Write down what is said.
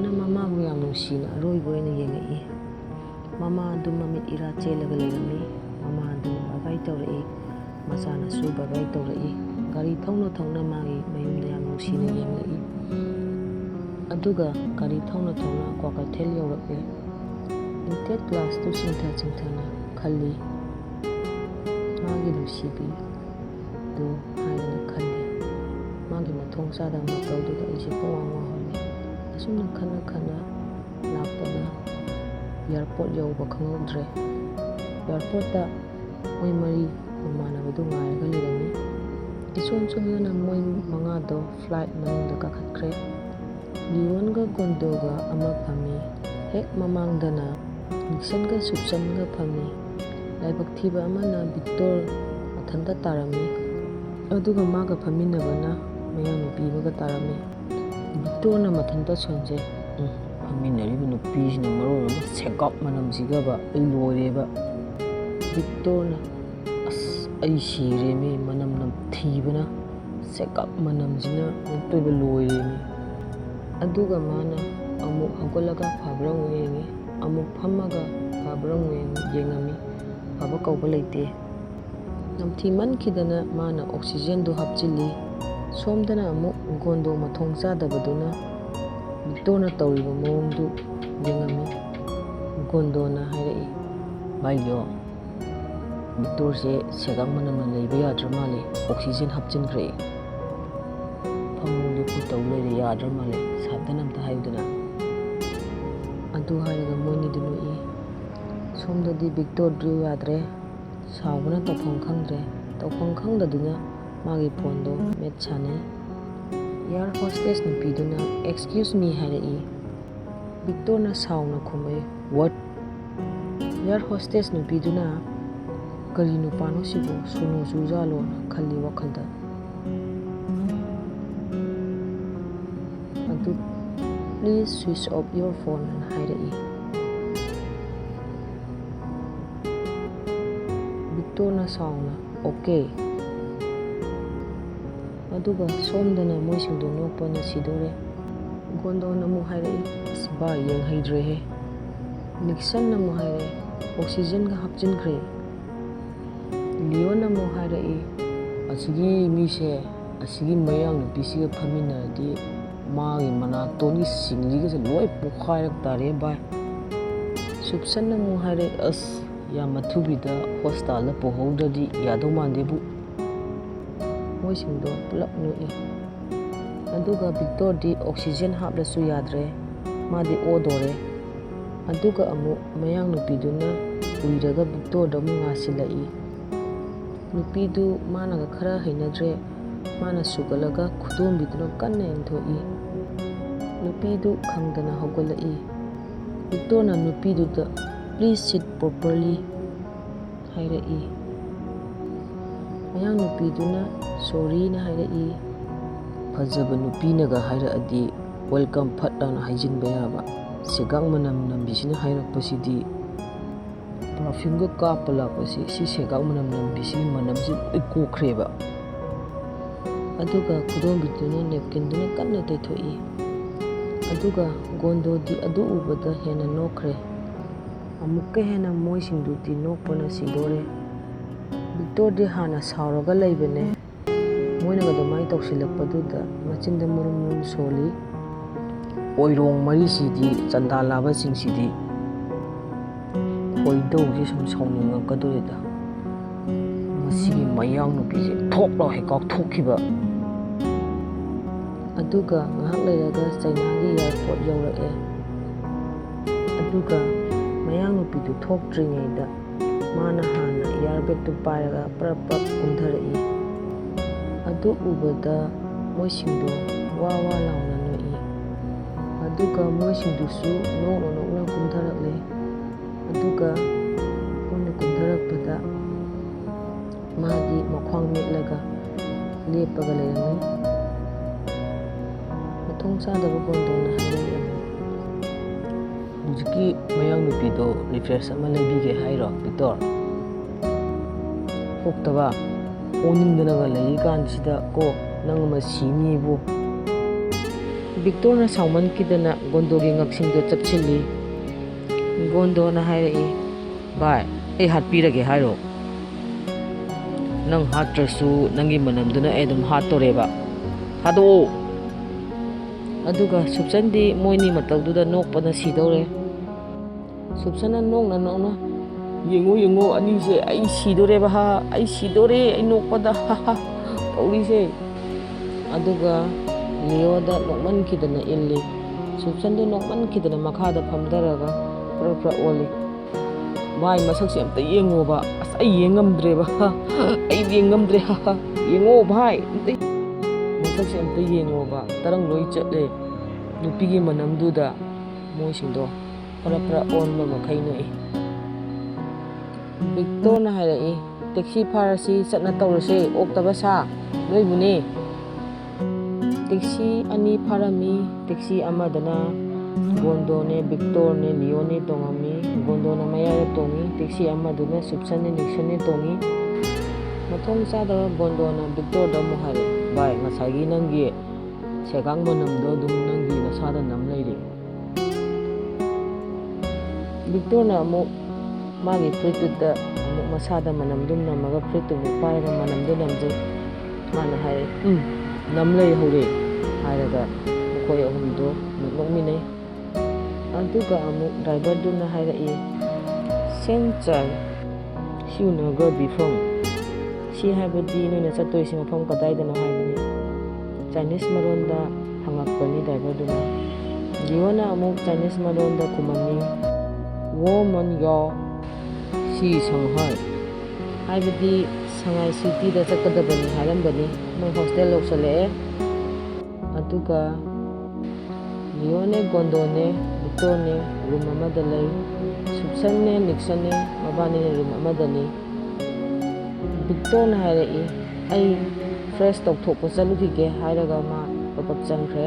ꯕꯤꯛꯇꯣꯔꯅ ꯃꯃꯥꯕꯨ ꯌꯥꯝ ꯅꯨꯡꯁꯤꯅ ꯑꯔꯣꯏꯕ ꯑꯣꯏꯅ ꯌꯦꯡꯉꯛꯏ꯫ ꯃꯃꯥ ꯑꯗꯨ ꯃꯃꯤꯠ ꯏꯔꯥ ꯆꯦꯜꯂꯒ ꯂꯩꯔꯝꯃꯤ꯫ ꯃꯃꯥ ꯑꯗꯨ ꯕꯥꯏ ꯇꯧꯔꯛꯏ, ꯃꯆꯥꯅꯁꯨ ꯕꯥꯏ ꯇꯧꯔꯛꯏ꯫ ꯒꯥꯔꯤ ꯊꯧꯅ ꯊꯧꯅ ꯃꯥꯒꯤ ꯃꯌꯨꯝꯗ ꯌꯥꯝ ꯅꯨꯡꯁꯤꯅ ꯌꯦꯡꯂꯛꯏ꯫ ꯑꯗꯨꯒ ꯒꯥꯔꯤ ꯊꯧꯅ ꯊꯧꯅ ꯀ꯭ꯋꯥꯀꯩꯊꯦꯜ ꯌꯧꯔꯛꯏ꯫ ꯏꯪꯊꯦꯠ ꯒ꯭ꯂꯥꯁꯇꯨ ꯆꯤꯡꯊ ꯆꯤꯡꯊꯅ ꯈꯜꯂꯤ, ꯃꯥꯒꯤ ꯅꯨꯡꯁꯤꯕꯤ ꯗꯨ ꯍꯥꯏꯗꯅ ꯈꯜꯂꯤ꯫ ꯃꯥꯒꯤ ꯃꯊꯣꯡ ꯆꯥꯗꯕ ꯃꯇꯧꯗꯨꯗ ꯑꯩꯁꯦ ꯄꯨꯡꯉꯥꯎ ꯉꯥꯎꯍꯜꯂꯤ꯫ ꯑꯁꯨꯝꯅ ꯈꯟꯅ ꯈꯟꯅ ꯂꯥꯛꯄꯗ ꯏꯌꯥꯔꯄꯣꯔꯠ ꯌꯧꯕ ꯈꯪꯍꯧꯗ꯭ꯔꯦ꯫ ꯏꯌꯥꯔꯄꯣꯔꯠꯇ ꯃꯣꯏ ꯃꯔꯤ ꯃꯃꯥꯟꯅꯕꯗꯨ ꯉꯥꯏꯔꯒ ꯂꯩꯔꯝꯃꯤ꯫ ꯏꯆꯣꯝ ꯆꯣꯝꯗꯅ ꯃꯣꯏ ꯃꯉꯥꯗꯣ ꯐ꯭ꯂꯥꯏꯠ ꯃꯅꯨꯡꯗ ꯀꯥꯈꯠꯈ꯭ꯔꯦ꯫ ꯂꯤꯌꯣꯟꯒ ꯒꯣꯟꯗꯣꯒ ꯑꯃ ꯐꯝꯃꯤ꯫ ꯍꯦꯛ ꯃꯃꯥꯡꯗꯅ ꯅꯤꯛꯁꯟꯒ ꯁꯨꯞꯆꯟꯒ ꯐꯝꯃꯤ꯫ ꯂꯥꯏꯕꯛ ꯊꯤꯕ ꯑꯃꯅ ꯕꯤꯛꯇꯣꯔ ꯃꯊꯟꯇ ꯇꯥꯔꯝꯃꯤ꯫ ꯑꯗꯨꯒ ꯃꯥꯒ ꯐꯝꯃꯤꯟꯅꯕꯅ ꯃꯌꯥꯡꯅꯨꯄꯤ ꯑꯃꯒ ꯇꯥꯔꯝꯃꯤ꯫ ꯕꯤꯛꯇꯣꯔꯅ ꯃꯊꯟꯇ ꯁꯣꯟꯖꯩ꯫ ꯐꯝꯃꯤꯟꯅꯔꯤꯕ ꯅꯨꯄꯤꯁꯤꯅ ꯃꯔꯣꯜ ꯑꯃ ꯁꯦꯒꯥꯛ ꯃꯅꯝꯁꯤꯒꯕ ꯑꯩ ꯂꯣꯏꯔꯦꯕ꯫ ꯕꯤꯛꯇꯣꯔꯅ ꯑꯁ ꯑꯩ ꯁꯤꯔꯦꯃꯤ, ꯃꯅꯝ ꯅꯝꯊꯤꯕꯅ, ꯁꯦꯒꯥꯛ ꯃꯅꯝꯁꯤꯅ ꯑꯃꯨꯛꯇꯣꯏꯕ ꯂꯣꯏꯔꯦꯃꯤ꯫ ꯑꯗꯨꯒ ꯃꯥꯅ ꯑꯃꯨꯛ ꯍꯧꯒꯠꯂꯒ ꯐꯕ꯭ꯔꯥ ꯑꯃꯨꯛ ꯌꯦꯡꯉꯤ, ꯑꯃꯨꯛ ꯐꯝꯃꯒ ꯐꯕ꯭ꯔꯥ ꯑꯃꯨꯛ ꯌꯦꯡꯉꯝꯃꯤ꯫ ꯐꯕ ꯀꯧꯕ ꯂꯩꯇꯦ꯫ ꯅꯝꯊꯤꯃꯟꯈꯤꯗꯅ ꯃꯥꯅ ꯑꯣꯛꯁꯤꯖꯦꯟꯗꯨ ꯍꯥꯞꯆꯤꯜꯂꯤ꯫ ꯁꯣꯝꯗꯅ ꯑꯃꯨꯛ ꯒꯣꯟꯗꯣ ꯃꯊꯣꯡ ꯆꯥꯗꯕꯗꯨꯅ ꯕꯤꯛꯇꯣꯔꯅ ꯇꯧꯔꯤꯕ ꯃꯑꯣꯡꯗꯨ ꯌꯦꯡꯉꯝꯃꯤ꯫ ꯒꯣꯟꯗꯣꯅ ꯍꯥꯏꯔꯛꯏ, ꯚꯥꯏ ꯂꯤꯌꯣ, ꯕꯤꯛꯇꯣꯔꯁꯦ ꯁꯦꯒꯥꯛ ꯃꯅꯝꯅ ꯂꯩꯕ ꯌꯥꯗ꯭ꯔ ꯃꯥꯜꯂꯦ, ꯑꯣꯛꯁꯤꯖꯦꯟ ꯍꯥꯞꯆꯤꯟꯈ꯭ꯔꯦ, ꯐꯃꯨꯡ ꯂꯦꯞꯄꯨ ꯇꯧ ꯂꯩꯔꯦ, ꯌꯥꯗ꯭ꯔ ꯃꯥꯜꯂꯦ, ꯁꯥꯕꯗꯅ ꯑꯝꯇ ꯍꯥꯏꯌꯨꯗꯅ꯫ ꯑꯗꯨ ꯍꯥꯏꯔꯒ ꯃꯣꯏꯅꯤꯗꯨ ꯅꯣꯛꯏ꯫ ꯁꯣꯝꯗꯗꯤ ꯕꯤꯛꯇꯣꯔꯗꯨ ꯌꯥꯗ꯭ꯔꯦ, ꯁꯥꯎꯕꯅ ꯇꯧꯐꯝ ꯈꯪꯗ꯭ꯔꯦ꯫ ꯇꯧꯐꯝ ꯈꯪꯗꯗꯨꯅ ꯃꯥꯒꯤ ꯐꯣꯟꯗꯣ ꯃꯦꯠ ꯁꯥꯟꯅꯩ꯫ ꯏꯌꯥꯔ ꯍꯣꯁꯇꯦꯁ ꯅꯨꯄꯤꯗꯨꯅ ꯑꯦꯛꯁꯀ꯭ꯌꯨꯁ ꯃꯤ ꯍꯥꯏꯔꯛꯏ꯫ ꯕꯤꯛꯇꯣꯔꯅ ꯁꯥꯎꯅ ꯈꯨꯝꯃꯛꯏ, ꯋꯥꯠ? ꯏꯌꯥꯔ ꯍꯣꯁꯇꯦꯁ ꯅꯨꯄꯤꯗꯨꯅ ꯀꯔꯤ ꯅꯨꯄꯥꯅꯣ ꯁꯤꯕꯨ, ꯁꯣꯅꯣ ꯆꯨꯖꯥꯠꯂꯣꯅ ꯈꯜꯂꯤ ꯋꯥꯈꯜꯗ꯫ ꯑꯗꯨ please switch of your phone ꯍꯥꯏꯅ ꯍꯥꯏꯔꯛꯏ꯫ ꯕꯤꯛꯇꯣꯔꯅ ꯁꯥꯎꯅ ꯑꯣꯀꯦ꯫ ꯑꯗꯨꯒ ꯁꯣꯝꯗꯅ ꯃꯣꯏꯁꯤꯡꯗꯣ ꯅꯣꯛꯄꯅ ꯁꯤꯗꯣꯔꯦ꯫ ꯒꯣꯟꯗꯣꯅ ꯑꯃꯨꯛ ꯍꯥꯏꯔꯛꯏ, ꯑꯁ ꯚꯥꯏ ꯌꯦꯡꯍꯩꯗ꯭ꯔꯦꯍꯦ꯫ ꯅꯤꯛꯁꯟꯅ ꯑꯃꯨꯛ ꯍꯥꯏꯔꯛꯏ, ꯑꯣꯛꯁꯤꯖꯦꯟꯒ ꯍꯥꯞꯆꯤꯟꯈ꯭ꯔꯦ꯫ ꯂꯤꯌꯣꯟꯅ ꯑꯃꯨꯛ ꯍꯥꯏꯔꯛꯏ, ꯑꯁꯤꯒꯤ ꯃꯤꯁꯦ ꯑꯁꯤꯒꯤ ꯃꯌꯥꯡ ꯅꯨꯄꯤꯁꯤꯒ ꯐꯝꯃꯤꯟꯅꯔꯗꯤ ꯃꯥꯒꯤ ꯃꯅꯥꯇꯣꯟꯒꯤ ꯁꯤꯡꯂꯤꯒꯁꯦ ꯂꯣꯏ ꯄꯣꯛꯈꯥꯏꯔꯛ ꯇꯥꯔꯦ ꯚꯥꯏ꯫ ꯁꯨꯞꯁꯟꯅ ꯑꯃꯨꯛ ꯍꯥꯏꯔꯛꯏ, ꯑꯁ ꯌꯥꯝ ꯑꯊꯨꯕꯤꯗ ꯍꯣꯁꯄꯤꯇꯥꯜꯗ ꯄꯨꯍꯧꯗ꯭ꯔꯗꯤ ꯌꯥꯗꯧ ꯃꯥꯟꯗꯦꯕꯨ꯫ ꯃꯣꯏꯁꯤꯡꯗꯣ ꯄꯨꯂꯞ ꯅꯣꯛꯏ꯫ ꯑꯗꯨꯒ ꯕꯤꯛꯇꯣꯔꯗꯤ ꯑꯣꯛꯁꯤꯖꯦꯟ ꯍꯥꯞꯂꯁꯨ ꯌꯥꯗ꯭ꯔꯦ, ꯃꯥꯗꯤ ꯑꯣꯗꯣꯔꯦ꯫ ꯑꯗꯨꯒ ꯑꯃꯨꯛ ꯃꯌꯥꯡ ꯅꯨꯄꯤꯗꯨꯅ ꯎꯏꯔꯒ ꯕꯤꯛꯇꯣꯔꯗ ꯑꯃꯨꯛ ꯉꯥꯁꯤꯜꯂꯛꯏ꯫ ꯅꯨꯄꯤꯗꯨ ꯃꯥꯅꯒ ꯈꯔ ꯍꯩꯅꯗ꯭ꯔꯦ, ꯃꯥꯅ ꯁꯨꯒꯠꯂꯒ ꯈꯨꯗꯣꯝꯕꯤꯗꯨꯅ ꯀꯟꯅ ꯏꯟꯊꯣꯛꯏ꯫ ꯅꯨꯄꯤꯗꯨ ꯈꯪꯗꯅ ꯍꯧꯒꯠꯂꯛꯏ꯫ ꯕꯤꯛꯇꯣꯔꯅ ꯅꯨꯄꯤꯗꯨꯗ ꯄ꯭ꯂꯤꯖ ꯁꯤꯠ ꯄ꯭ꯔꯣꯄꯔꯂꯤ ꯍꯥꯏꯔꯛꯏ꯫ ꯃꯌꯥꯡ ꯅꯨꯄꯤꯗꯨꯅ ꯁꯣꯔꯤꯅ ꯍꯥꯏꯔꯛꯏ꯫ ꯐꯖꯕ ꯅꯨꯄꯤꯅꯒ ꯍꯥꯏꯔꯛꯑꯗꯤ ꯋꯦꯜꯀꯝ ꯐꯠ ꯂꯥꯎꯅ ꯍꯥꯏꯖꯤꯟꯕ ꯌꯥꯕ, ꯁꯦꯒꯥꯛ ꯃꯅꯝ ꯅꯝꯕꯤꯁꯤꯅ ꯍꯥꯏꯔꯛꯄꯁꯤꯗꯤ ꯄꯔꯐ꯭ꯌꯨꯝꯒ ꯀꯥꯞꯄ ꯂꯥꯛꯄꯁꯤ, ꯁꯤ ꯁꯦꯒꯥꯛ ꯃꯅꯝ ꯅꯝꯕꯤꯁꯤꯒꯤ ꯃꯅꯝꯁꯤ ꯂꯣꯏ ꯀꯣꯛꯈ꯭ꯔꯦꯕ꯫ ꯑꯗꯨꯒ ꯈꯨꯗꯣꯝꯕꯤꯗꯨꯅ ꯅꯦꯞꯀꯤꯟꯗꯨꯅ ꯀꯟꯅ ꯇꯩꯊꯣꯛꯏ꯫ ꯑꯗꯨꯒ ꯒꯣꯟꯗꯣꯗꯤ ꯑꯗꯨ ꯎꯕꯗ ꯍꯦꯟꯅ ꯅꯣꯛꯈ꯭ꯔꯦ꯫ ꯑꯃꯨꯛꯀ ꯍꯦꯟꯅ ꯃꯣꯏꯁꯤꯡꯗꯨꯗꯤ ꯅꯣꯛꯄꯅ ꯁꯤꯗꯣꯔꯦ꯫ ꯕꯤꯛꯇꯣꯔꯗꯤ ꯍꯥꯟꯅ ꯁꯥꯎꯔꯒ ꯂꯩꯕꯅꯦ, ꯃꯣꯏꯅꯒ ꯑꯗꯨꯃꯥꯏꯅ ꯇꯧꯁꯤꯜꯂꯛꯄꯗꯨꯗ ꯃꯆꯤꯟꯗ ꯃꯨꯔꯨꯝ ꯃꯨꯔꯨꯝ ꯁꯣꯜꯂꯤ꯫ ꯑꯣꯏꯔꯣꯡ ꯃꯔꯤꯁꯤꯗꯤ, ꯆꯟꯗꯥ ꯂꯥꯕꯁꯤꯡꯁꯤꯗꯤ ꯈꯣꯏꯗꯧꯁꯦ ꯁꯨꯝ ꯁꯥꯎꯅꯤꯡꯉꯛꯀꯗꯣꯔꯦꯗ꯫ ꯃꯁꯤꯒꯤ ꯃꯌꯥꯡ ꯅꯨꯄꯤꯁꯦ ꯊꯣꯛ ꯂꯥꯎ ꯍꯦꯛ ꯀꯥꯎꯊꯣꯛꯈꯤꯕ꯫ ꯑꯗꯨꯒ ꯉꯥꯏꯍꯥꯛ ꯂꯩꯔꯒ ꯆꯩꯅꯥꯒꯤ ꯏꯌꯥꯔꯄꯣꯔꯠ ꯌꯧꯔꯛꯑꯦ꯫ ꯑꯗꯨꯒ ꯃꯌꯥꯡ ꯅꯨꯄꯤꯗꯨ ꯊꯣꯛꯇ꯭ꯔꯤꯉꯩꯗ ꯃꯥꯅ ꯍꯥꯟꯅ ꯏꯌꯥꯔꯕꯦꯒꯇꯨ ꯄꯥꯏꯔꯒ ꯄ꯭ꯔꯞ ꯄ꯭ꯔꯞ ꯀꯨꯝꯊꯔꯛꯏ꯫ ꯑꯗꯨ ꯎꯕꯗ ꯃꯣꯏꯁꯤꯡꯗꯣ ꯋꯥ ꯋꯥ ꯂꯥꯎꯅ ꯅꯣꯛꯏ꯫ ꯑꯗꯨꯒ ꯃꯣꯏꯁꯤꯡꯗꯨꯁꯨ ꯅꯣꯛꯅ ꯅꯣꯛꯅ ꯀꯨꯝꯊꯔꯛꯂꯦ꯫ ꯑꯗꯨꯒ ꯃꯣꯏꯅ ꯀꯨꯝꯊꯔꯛꯄꯗ ꯃꯥꯗꯤ ꯃꯈ꯭ꯋꯥꯡ ꯃꯦꯠꯂꯒ ꯂꯦꯞꯄꯒ ꯂꯩꯔꯝꯃꯤ꯫ ꯃꯊꯣꯡ ꯆꯥꯗꯕ ꯒꯣꯟꯗꯣꯅ ꯍꯥꯏꯔꯛꯏ ꯑꯃꯨꯛ, ꯍꯧꯖꯤꯛꯀꯤ ꯃꯌꯥꯡ ꯅꯨꯄꯤꯗꯣ ꯔꯤꯐ꯭ꯔꯦꯁ ꯑꯃ ꯂꯩꯕꯤꯒꯦ ꯍꯥꯏꯔꯣ ꯕꯤꯛꯇꯣꯔ? ꯄꯣꯛꯇꯕ ꯑꯣꯅꯤꯡꯗꯅꯒ ꯂꯩꯔꯤꯀꯥꯟꯁꯤꯗ ꯀꯣ ꯅꯪ ꯑꯃ ꯁꯤꯅꯤꯕꯨ꯫ ꯕꯤꯛꯇꯣꯔꯅ ꯁꯥꯎꯃꯟꯈꯤꯗꯅ ꯒꯣꯟꯗꯣꯒꯤ ꯉꯛꯁꯤꯡꯗꯣ ꯆꯞꯁꯤꯜꯂꯤ꯫ ꯒꯣꯟꯗꯣꯅ ꯍꯥꯏꯔꯛꯏ, ꯚꯥꯏ, ꯑꯩ ꯍꯥꯠꯄꯤꯔꯒꯦ ꯍꯥꯏꯔꯣ? ꯅꯪ ꯍꯥꯠꯇ꯭ꯔꯁꯨ ꯅꯪꯒꯤ ꯃꯅꯝꯗꯨꯅ ꯑꯩ ꯑꯗꯨꯝ ꯍꯥꯠꯇꯣꯔꯦꯕ, ꯊꯥꯗꯣꯛꯑꯣ꯫ ꯑꯗꯨꯒ ꯁꯨꯞꯆꯟꯗꯤ ꯃꯣꯏꯅꯤ ꯃꯇꯧꯗꯨꯗ ꯅꯣꯛꯄꯅ ꯁꯤꯗꯧꯔꯦ꯫ ꯁꯨꯞꯆꯟꯅ ꯅꯣꯛꯅ ꯅꯣꯛꯅ, ꯌꯦꯡꯉꯣ ꯑꯅꯤꯁꯦ, ꯑꯩ ꯁꯤꯗꯣꯔꯦꯕ, ꯍꯥ, ꯑꯩ ꯁꯤꯗꯣꯔꯦ, ꯑꯩ ꯅꯣꯛꯄꯗ, ꯍꯥ ꯍꯥ ꯇꯧꯔꯤꯁꯦ꯫ ꯑꯗꯨꯒ ꯂꯤꯑꯣꯗ ꯅꯣꯛꯃꯟꯈꯤꯗꯅ ꯏꯜꯂꯤ꯫ ꯁꯨꯞꯆꯟꯗꯨ ꯅꯣꯛꯃꯟꯈꯤꯗꯅ ꯃꯈꯥꯗ ꯐꯝꯊꯔꯒ ꯄ꯭ꯔ ꯑꯣꯜꯂꯤ꯫ ꯚꯥꯏ, ꯃꯁꯛꯁꯦ ꯑꯝꯇ ꯌꯦꯡꯉꯣꯕ, ꯑꯁ ꯑꯩ ꯌꯦꯡꯉꯝꯗ꯭ꯔꯦꯕ, ꯑꯩ ꯌꯦꯡꯉꯝꯗ꯭ꯔꯦ, ꯌꯦꯡꯉꯣ ꯚꯥꯏ, ꯃꯁꯛꯁꯦ ꯑꯝꯇ ꯌꯦꯡꯉꯣꯕ, ꯇꯔꯪ ꯂꯣꯏ ꯆꯠꯂꯦ ꯅꯨꯄꯤꯒꯤ ꯃꯅꯝꯗꯨꯗ꯫ ꯃꯣꯏꯁꯤꯡꯗꯣ ꯄ꯭ꯔ ꯑꯣꯟꯕ ꯃꯈꯩ ꯅꯣꯛꯏ꯫ ꯕꯤꯛꯇꯣꯔꯅ ꯍꯥꯏꯔꯛꯏ, ꯇꯦꯛꯁꯤ ꯐꯥꯔꯁꯤ, ꯆꯠꯅ ꯇꯧꯔꯁꯦ, ꯑꯣꯛꯇꯕ ꯁꯥ, ꯅꯣꯏꯕꯨꯅꯦ꯫ ꯇꯦꯛꯁꯤ ꯑꯅꯤ ꯐꯥꯔꯝꯃꯤ꯫ ꯇꯦꯛꯁꯤ ꯑꯃꯗꯅ ꯒꯣꯟꯗꯣꯅꯦ, ꯕꯤꯛꯇꯣꯔꯅꯦ, ꯂꯤꯑꯣꯅꯦ ꯇꯣꯡꯉꯝꯃꯤ꯫ ꯒꯣꯟꯗꯣꯅ ꯃꯌꯥꯏꯗ ꯇꯣꯡꯉꯤ, ꯇꯦꯛꯁꯤ ꯑꯃꯗꯨꯅ ꯁꯨꯞꯆꯟꯅꯦ, ꯅꯤꯛꯁꯟꯅꯦ ꯇꯣꯡꯉꯤ꯫ ꯃꯊꯣꯡ ꯆꯥꯗꯕ ꯒꯣꯟꯗꯣꯅ ꯕꯤꯛꯇꯣꯔꯗ ꯑꯃꯨꯛ ꯍꯥꯏꯔꯛꯏ, ꯚꯥꯏ, ꯉꯁꯥꯏꯒꯤ ꯅꯪꯒꯤ ꯁꯦꯒꯥꯡ ꯃꯅꯝꯗꯣ ꯑꯗꯨꯝ ꯅꯪꯒꯤ ꯅꯁꯥꯗ ꯅꯝ ꯂꯩꯔꯤ꯫ ꯕꯤꯛꯇꯣꯔꯅ ꯑꯃꯨꯛ ꯃꯥꯒꯤ ꯐꯨꯔꯤꯠꯇꯨꯗ ꯑꯃꯨꯛ ꯃꯁꯥꯗ ꯃꯅꯝꯗꯨ ꯅꯝꯃꯒ ꯐꯨꯔꯤꯠꯇꯨ ꯄꯥꯏꯔꯒ ꯃꯅꯝꯗꯨ ꯅꯝꯖꯩ꯫ ꯃꯥꯅ ꯍꯥꯏꯔꯛꯏ, ꯅꯝ ꯂꯩꯍꯧꯔꯦ ꯍꯥꯏꯔꯒ ꯃꯈꯣꯏ ꯑꯍꯨꯝꯗꯣ ꯑꯃꯨꯛ ꯅꯣꯛꯃꯤꯟꯅꯩ꯫ ꯑꯗꯨꯒ ꯑꯃꯨꯛ ꯗ꯭ꯔꯥꯏꯚꯔꯗꯨꯅ ꯍꯥꯏꯔꯛꯏ, ꯁꯦꯟꯆꯥꯏ ꯁꯤꯎꯅꯒ ꯕꯤꯐꯝ, ꯁꯤ ꯍꯥꯏꯕꯗꯤ ꯅꯣꯏꯅ ꯆꯠꯇꯣꯏꯁꯤ ꯃꯐꯝ ꯀꯗꯥꯏꯗꯅꯣ ꯍꯥꯏꯕꯅꯤ꯫ ꯆꯥꯏꯅꯤꯁ ꯃꯔꯣꯟꯗ ꯍꯪꯉꯛꯄꯅꯤ ꯗ꯭ꯔꯥꯏꯚꯔꯗꯨꯅ꯫ ꯂꯤꯑꯣꯅ ꯑꯃꯨꯛ ꯆꯥꯏꯅꯤꯁ ꯃꯔꯣꯟꯗ ꯈꯨꯝꯃꯝꯃꯤ, ꯋꯣꯃꯟ ꯌꯥꯎ ꯁꯤ ꯁꯪꯍꯥꯏ, ꯍꯥꯏꯕꯗꯤ ꯁꯉꯥꯏ ꯁꯤꯇꯤꯗ ꯆꯠꯀꯗꯕꯅꯤ ꯍꯥꯏꯔꯝꯕꯅꯤ꯫ ꯃꯣꯏ ꯍꯣꯁꯇꯦꯜ ꯌꯧꯁꯜꯂꯛꯑꯦ꯫ ꯑꯗꯨꯒ ꯂꯤꯑꯣꯅꯦ, ꯒꯣꯟꯗꯣꯅꯦ, ꯕꯤꯛꯇꯣꯔꯅꯦ ꯔꯨꯝ ꯑꯃꯗ ꯂꯩ꯫ ꯁꯨꯞꯆꯟꯅꯦ, ꯅꯤꯛꯁꯟꯅꯦ ꯃꯕꯥꯅꯤꯅ ꯔꯨꯝ ꯑꯃꯗꯅꯤ꯫ ꯕꯤꯛꯇꯣꯔꯅ ꯍꯥꯏꯔꯛꯏ, ꯑꯩ ꯐ꯭ꯔꯦꯁ ꯇꯧꯊꯣꯛꯄ ꯆꯠꯂꯨꯈꯤꯒꯦ ꯍꯥꯏꯔꯒ ꯃꯥ ꯄꯞ ꯆꯪꯈ꯭ꯔꯦ꯫